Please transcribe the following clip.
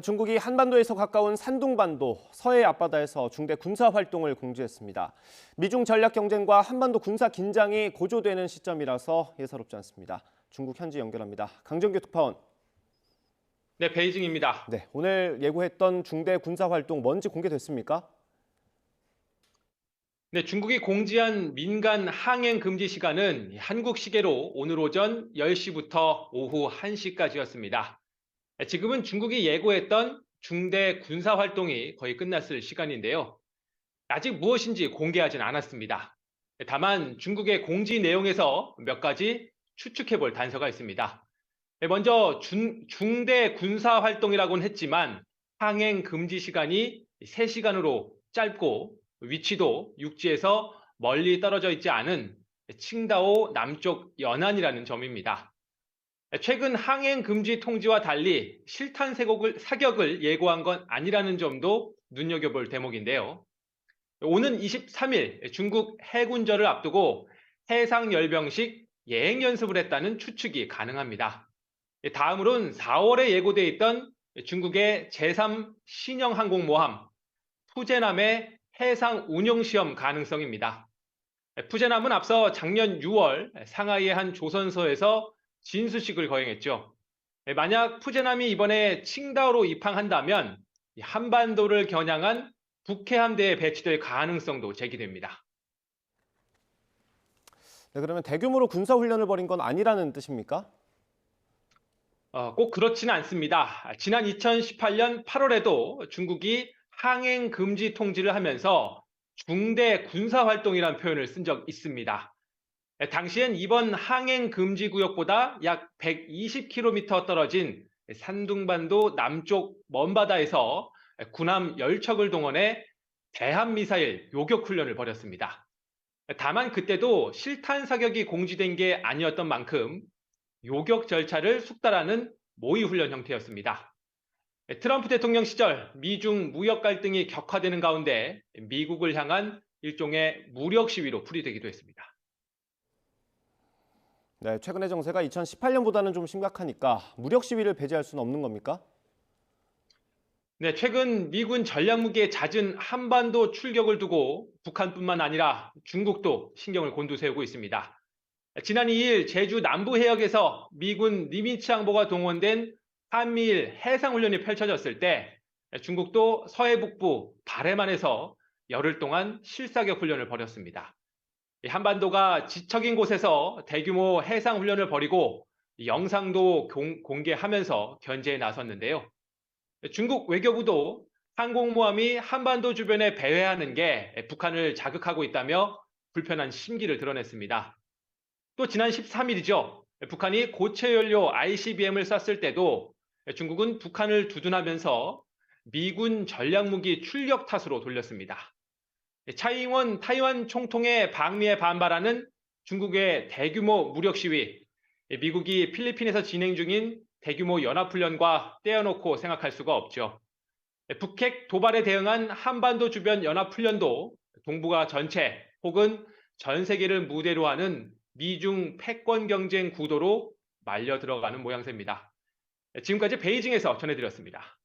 중국이 한반도에서 가까운 산둥반도 서해 앞바다에서 중대 군사 활동을 공지했습니다. 미중 전략 경쟁과 한반도 군사 긴장이 고조되는 시점이라서 예사롭지 않습니다. 중국 현지 연결합니다. 강정규 특파원. 네, 베이징입니다. 네, 오늘 예고했던 중대 군사 활동 뭔지 공개됐습니까? 네, 중국이 공지한 민간 항행 금지 시간은 한국 시계로 오늘 오전 10시부터 오후 1시까지였습니다. 지금은 중국이 예고했던 중대 군사 활동이 거의 끝났을 시간인데요. 아직 무엇인지 공개하진 않았습니다. 다만 중국의 공지 내용에서 몇 가지 추측해 볼 단서가 있습니다. 먼저 중대 군사 활동이라고는 했지만 항행 금지 시간이 3시간으로 짧고 위치도 육지에서 멀리 떨어져 있지 않은 칭다오 남쪽 연안이라는 점입니다. 최근 항행 금지 통지와 달리 실탄 사격을 예고한 건 아니라는 점도 눈여겨볼 대목인데요. 오는 23일 중국 해군절을 앞두고 해상열병식 예행 연습을 했다는 추측이 가능합니다. 다음으론 4월에 예고돼 있던 중국의 제3 신형 항공모함 푸제남의 해상 운용 시험 가능성입니다. 푸제남은 앞서 작년 6월 상하이의 한 조선소에서 진수식을 거행했죠. 만약 푸제남이 이번에 칭다오로 입항한다면 한반도를 겨냥한 북해함대에 배치될 가능성도 제기됩니다. 네, 그러면 대규모로 군사 훈련을 벌인 건 아니라는 뜻입니까? 꼭 그렇지는 않습니다. 지난 2018년 8월에도 중국이 항행 금지 통지를 하면서 중대 군사 활동이라는 표현을 쓴 적 있습니다. 당시엔 이번 항행 금지 구역보다 약 120km 떨어진 산둥반도 남쪽 먼바다에서 군함 10척을 동원해 대함미사일 요격 훈련을 벌였습니다. 다만 그때도 실탄 사격이 공지된 게 아니었던 만큼 요격 절차를 숙달하는 모의 훈련 형태였습니다. 트럼프 대통령 시절 미중 무역 갈등이 격화되는 가운데 미국을 향한 일종의 무력 시위로 풀이되기도 했습니다. 네, 최근의 정세가 2018년보다는 좀 심각하니까 무력 시위를 배제할 수는 없는 겁니까? 네, 최근 미군 전략무기의 잦은 한반도 출격을 두고 북한뿐만 아니라 중국도 신경을 곤두세우고 있습니다. 지난 2일 제주 남부 해역에서 미군 니미츠 항모가 동원된 한미일 해상훈련이 펼쳐졌을 때 중국도 서해 북부 바레만에서 열흘 동안 실사격 훈련을 벌였습니다. 한반도가 지척인 곳에서 대규모 해상훈련을 벌이고 영상도 공개하면서 견제에 나섰는데요. 중국 외교부도 항공모함이 한반도 주변에 배회하는 게 북한을 자극하고 있다며 불편한 심기를 드러냈습니다. 또 지난 13일이죠. 북한이 고체 연료 ICBM을 쐈을 때도 중국은 북한을 두둔하면서 미군 전략무기 출격 탓으로 돌렸습니다. 차이잉원 타이완 총통의 방미에 반발하는 중국의 대규모 무력 시위, 미국이 필리핀에서 진행 중인 대규모 연합훈련과 떼어놓고 생각할 수가 없죠. 북핵 도발에 대응한 한반도 주변 연합훈련도 동북아 전체 혹은 전 세계를 무대로 하는 미중 패권 경쟁 구도로 말려 들어가는 모양새입니다. 지금까지 베이징에서 전해드렸습니다.